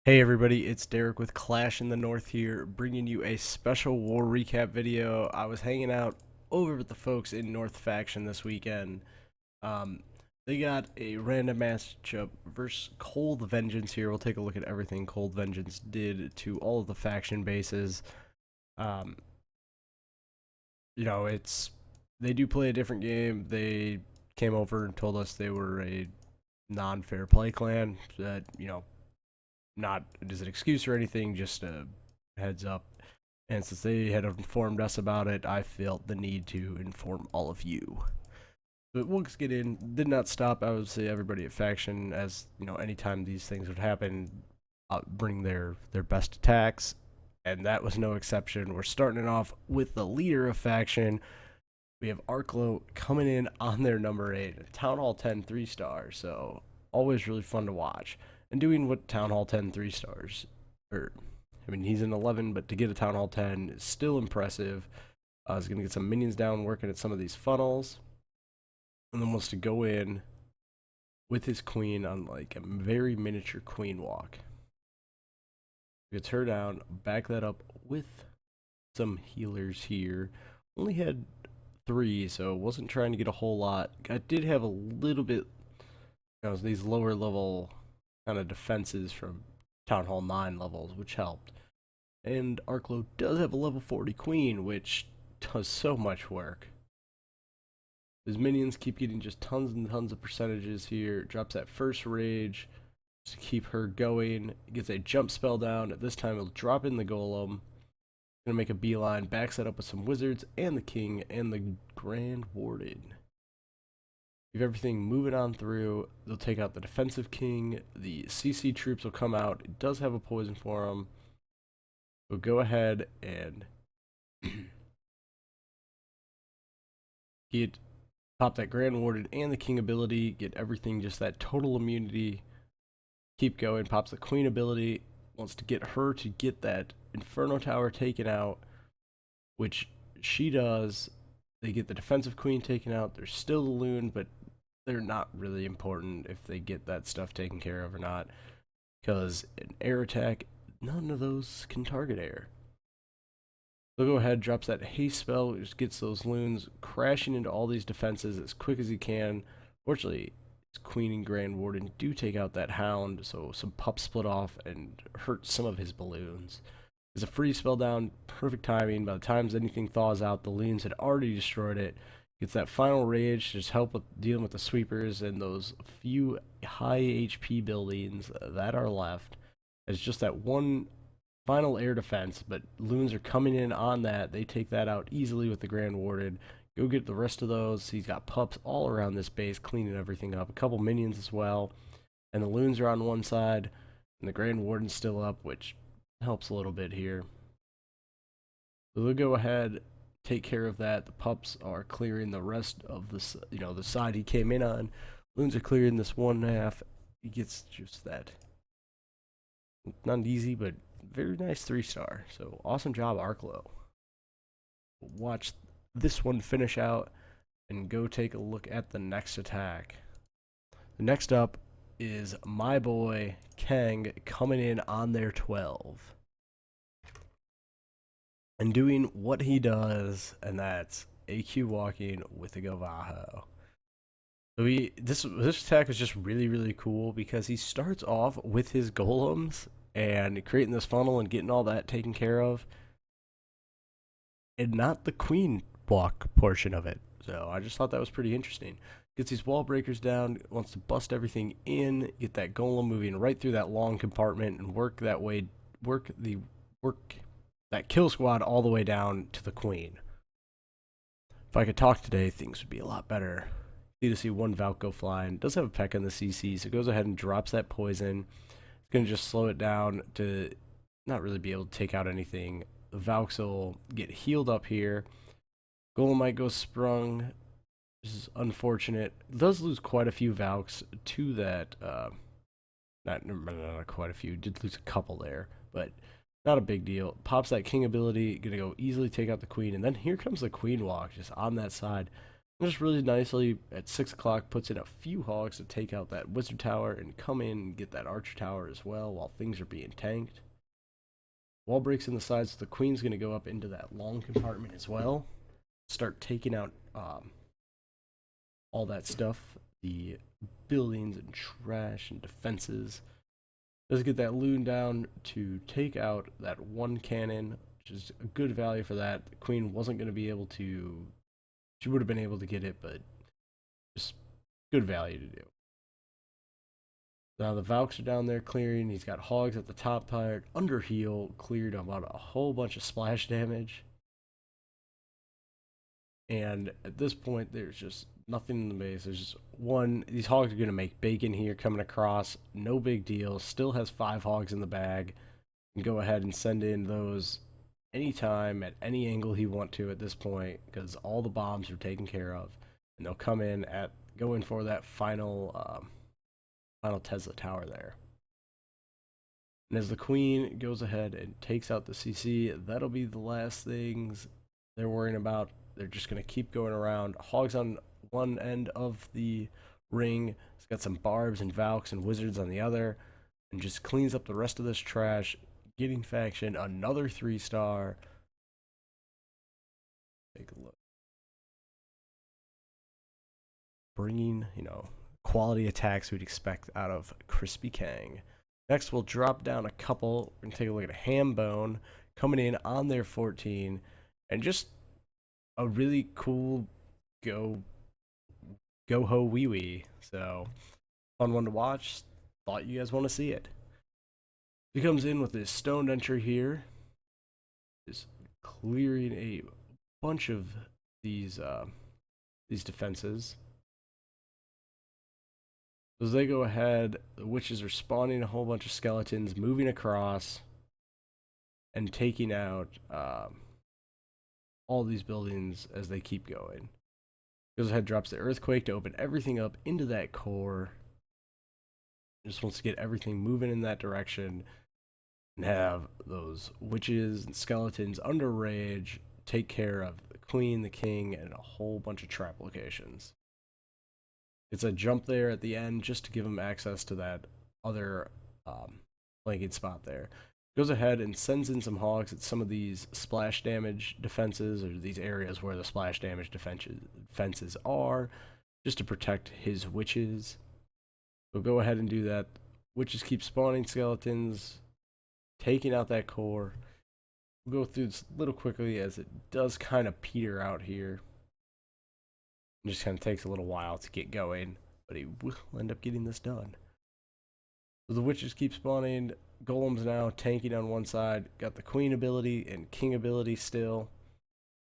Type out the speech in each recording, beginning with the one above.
Hey everybody, it's Derek with Clash in the North here, bringing you a special war recap video. I was hanging out over with the folks in North Faction this weekend. Um, they got a random matchup versus Cold Vengeance here. We'll take a look at everything Cold Vengeance did to all of the faction bases. Um, it's they do play a different game. They came over and told us they were a non-fair play clan that, not as an excuse or anything, just a heads up. And since they had informed us about it, I felt the need to inform all of you. But we'll just get in. Did not stop, I would say, everybody at faction, as anytime these things would happen, bring their best attacks, and that was no exception. We're starting it off with the leader of faction. We have Arklow coming in on their number 8, Town Hall 10 3-star, so always really fun to watch. And doing what Town Hall 10 3-stars, he's an 11, but to get a Town Hall 10 is still impressive. He's going to get some minions down working at some of these funnels, and then wants to go in with his queen on like a very miniature queen walk. Gets her down, back that up with some healers here. Only had 3, so wasn't trying to get a whole lot. I did have a little bit, these lower level kind of defenses from Town Hall 9 levels, which helped. And Arklow does have a level 40 queen, which does so much work. His minions keep getting just tons and tons of percentages here. Drops that first rage to keep her going. Gets a jump spell down. At this time, he'll drop in the golem. Gonna make a beeline, backs that up with some wizards and the king and the Grand Warden. Keep everything moving on through. They'll take out the defensive king. The CC troops will come out. It does have a poison for them. We'll go ahead and pop that Grand Warden and the king ability. Get everything just that total immunity. Keep going. Pops the queen ability. Wants to get her to get that Inferno Tower taken out, which she does. They get the defensive queen taken out. There's still the loon, but they're not really important if they get that stuff taken care of or not, because an air attack, none of those can target air. They'll go ahead, drops that haste spell, which gets those loons crashing into all these defenses as quick as he can. Fortunately, his queen and Grand Warden do take out that hound, so some pups split off and hurt some of his balloons. There's a free spell down, perfect timing. By the time anything thaws out, the loons had already destroyed it. Gets that final rage to just help with dealing with the sweepers and those few high HP buildings that are left. It's just that one final air defense, but loons are coming in on that. They take that out easily with the Grand Warden. Go get the rest of those. He's got pups all around this base cleaning everything up. A couple minions as well. And the loons are on one side, and the Grand Warden's still up, which helps a little bit here. So they'll go ahead, take care of that. The pups are clearing the rest of the side he came in on. Loons are clearing this one half. He gets just that, not easy, but very nice 3-star. So awesome job, Arklow. Watch this one finish out and go take a look at the next attack. The next up is my boy Kang coming in on their 12 and doing what he does, and that's AQ walking with a Gavajo. So this attack is just really cool because he starts off with his golems and creating this funnel and getting all that taken care of, and not the queen block portion of it. So I just thought that was pretty interesting. Gets these wall breakers down, wants to bust everything in, get that golem moving right through that long compartment and work that way, work that kill squad all the way down to the queen. If I could talk today, things would be a lot better. See to see one Valk go flying. Does have a peck on the CC, so it goes ahead and drops that poison. It's going to just slow it down to not really be able to take out anything. The Valks will get healed up here. Golem might go sprung. This is unfortunate. It does lose quite a few Valks to that. Not quite a few. Did lose a couple there, but not a big deal. Pops that king ability. Gonna go easily take out the queen, and then here comes the queen walk just on that side. Just really nicely at 6 o'clock puts in a few hogs to take out that wizard tower and come in and get that archer tower as well while things are being tanked. Wall breaks in the sides, so the queen's going to go up into that long compartment as well. Start taking out all that stuff, the buildings and trash and defenses. Let's get that loon down to take out that one cannon, which is a good value for that. The queen wasn't going to be able to, she would have been able to get it, but just good value to do. Now the Valks are down there clearing. He's got hogs at the top part. Under heal cleared about a whole bunch of splash damage. And at this point, there's just nothing in the base. There's just one. These hogs are going to make bacon here coming across. No big deal. Still has 5 hogs in the bag. And go ahead and send in those anytime at any angle he want to at this point, because all the bombs are taken care of. And they'll come in at going for that final Tesla tower there. And as the queen goes ahead and takes out the CC, that'll be the last things they're worrying about. They're just going to keep going around. Hogs on one end of the ring. It's got some barbs and valks and wizards on the other. And just cleans up the rest of this trash. Getting faction another 3-star. Take a look. Bringing, quality attacks we'd expect out of Crispy Kang. Next, we'll drop down a couple and take a look at Hambone coming in on their 14. And just a really cool go ho wee wee. So fun one to watch. Thought you guys want to see it. He comes in with his stone denture here, is clearing a bunch of these defenses. As they go ahead, the witches are spawning a whole bunch of skeletons, moving across and taking out all these buildings as they keep going. Goes ahead, drops the earthquake to open everything up into that core. Just wants to get everything moving in that direction and have those witches and skeletons under rage take care of the queen, the king, and a whole bunch of trap locations. It's a jump there at the end just to give him access to that other flanking spot there. Goes ahead and sends in some hogs at some of these splash damage defenses, or these areas where the splash damage defenses are, just to protect his witches. So go ahead and do that. Witches keep spawning skeletons, taking out that core. We'll go through this a little quickly as it does kind of peter out here. It just kind of takes a little while to get going, but he will end up getting this done. So the witches keep spawning. Golems now tanking on one side. Got the queen ability and king ability still.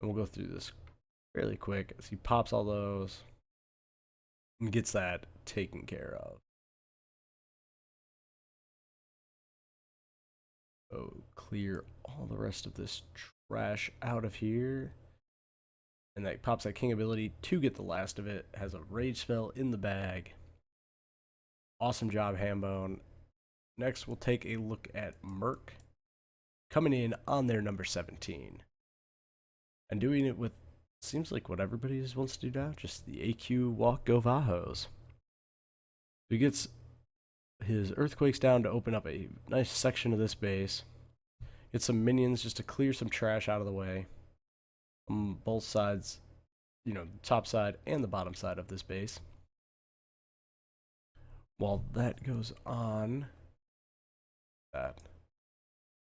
And we'll go through this fairly quick as he pops all those and gets that taken care of. So clear all the rest of this trash out of here. And that pops that king ability to get the last of it. Has a rage spell in the bag. Awesome job, Hambone. Next, we'll take a look at Merc coming in on their number 17. And doing it with, seems like what everybody just wants to do now, just the AQ walk go Vahos. He gets his earthquakes down to open up a nice section of this base. Get some minions just to clear some trash out of the way. On both sides, the top side and the bottom side of this base. While that goes on, that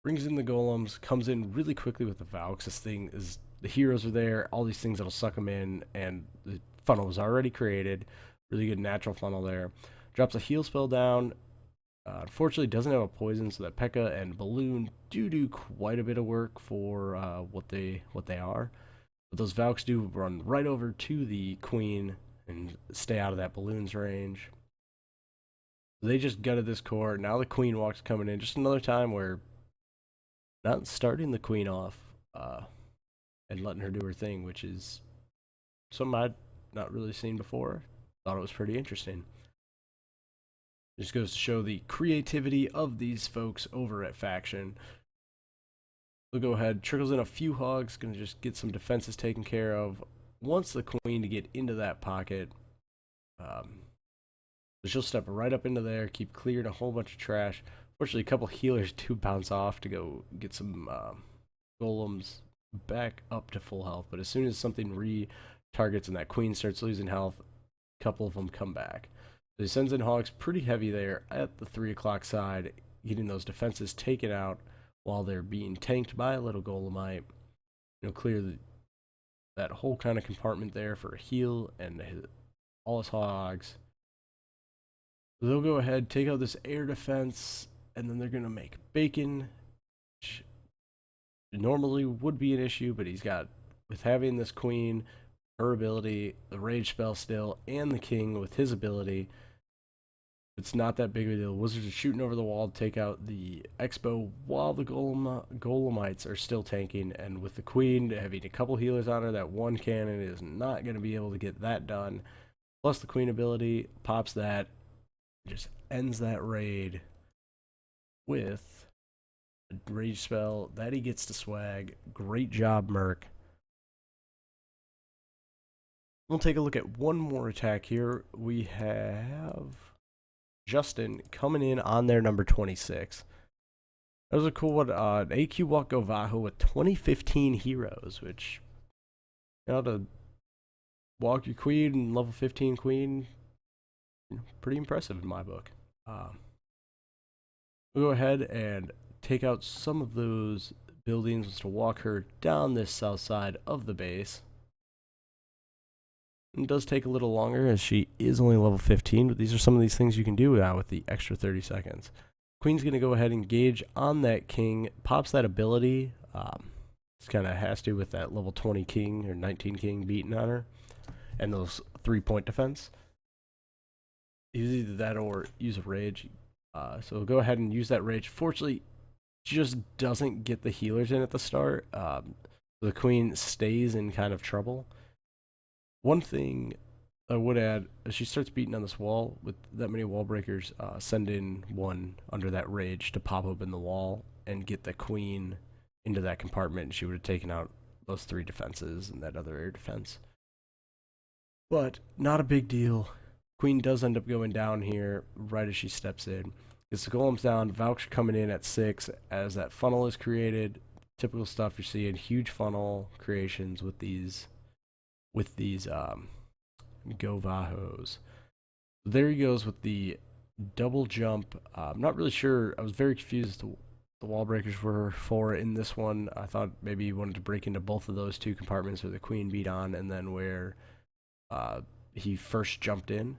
brings in the golems, comes in really quickly with the Valks. This thing is, the heroes are there, all these things that'll suck them in, and the funnel is already created. Really good natural funnel there. Drops a heal spell down. Unfortunately, doesn't have a poison, so that P.E.K.K.A. and Balloon do quite a bit of work for what they are. But those Valks do run right over to the queen and stay out of that balloon's range. They just gutted this core. Now the queen walk's coming in. Just another time where not starting the queen off and letting her do her thing, which is something I'd not really seen before. Thought it was pretty interesting. Just goes to show the creativity of these folks over at Faction. We'll go ahead, trickles in a few hogs, gonna just get some defenses taken care of. wants the queen to get into that pocket. So she'll step right up into there, keep clearing a whole bunch of trash. Fortunately, a couple healers do bounce off to go get some golems back up to full health. But as soon as something re-targets and that queen starts losing health, a couple of them come back. So he sends in hogs pretty heavy there at the 3 o'clock side, getting those defenses taken out while they're being tanked by a little golemite. Clear that whole kind of compartment there for a heal and all his hogs. So they'll go ahead, take out this air defense, and then they're going to make bacon, which normally would be an issue, but he's got, with having this queen, her ability, the rage spell still, and the king with his ability, it's not that big of a deal. Wizards are shooting over the wall to take out the Expo while the golemites are still tanking, and with the queen having a couple healers on her, that one cannon is not going to be able to get that done. Plus the queen ability pops that, just ends that raid with a rage spell that he gets to swag. Great job, Merc. We'll take a look at one more attack here. We have Justin coming in on their number 26. That was a cool one. AQ Walk Govaho with 2015 heroes, which, to walk your queen and level 15 queen, pretty impressive in my book. We'll go ahead and take out some of those buildings to walk her down this south side of the base. It does take a little longer as she is only level 15, but these are some of these things you can do with the extra 30 seconds. Queen's going to go ahead and engage on that king, pops that ability. It's kind of has to with that level 20 king or 19 king beating on her, and those 3-point defense. Use either that or use a rage. So go ahead and use that rage. Fortunately, just doesn't get the healers in at the start. The queen stays in kind of trouble. One thing I would add, as she starts beating on this wall with that many wall breakers, send in one under that rage to pop open the wall and get the queen into that compartment, and she would have taken out those 3 defenses and that other air defense. But not a big deal. Queen does end up going down here right as she steps in. Gets the golems down, Valks coming in at 6 as that funnel is created. Typical stuff you're seeing, huge funnel creations with these Govahos. There he goes with the double jump. I'm not really sure. I was very confused as to the wall breakers were for in this one. I thought maybe he wanted to break into both of those 2 compartments where the queen beat on and then where he first jumped in.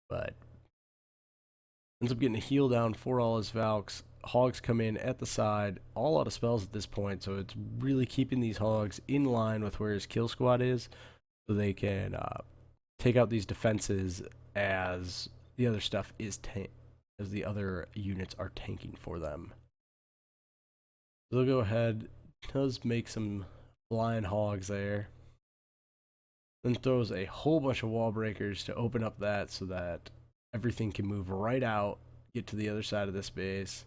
But ends up getting a heal down for all his Valks. Hogs come in at the side, all out of spells at this point, so it's really keeping these hogs in line with where his kill squad is, so they can take out these defenses as the other stuff is as the other units are tanking for them. So they'll go ahead, does make some flying hogs there, then throws a whole bunch of wall breakers to open up that so that everything can move right out, get to the other side of this base.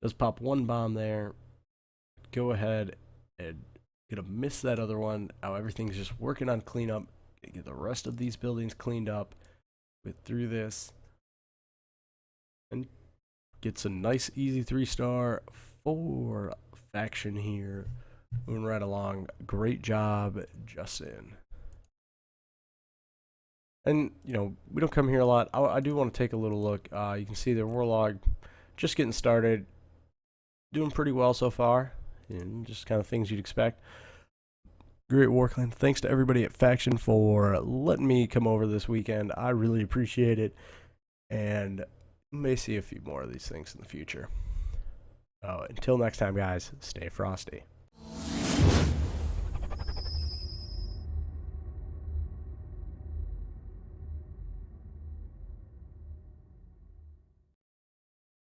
Does pop one bomb there. Go ahead and gonna miss that other one. Now everything's just working on cleanup. Get the rest of these buildings cleaned up. Get through this. And gets a nice easy 3-star for faction here. Moving right along. Great job, Justin. And, we don't come here a lot. I do want to take a little look. You can see the Warlog just getting started. Doing pretty well so far. And just kind of things you'd expect. Great war clan. Thanks to everybody at Faction for letting me come over this weekend. I really appreciate it. And may see a few more of these things in the future. Until next time, guys, stay frosty.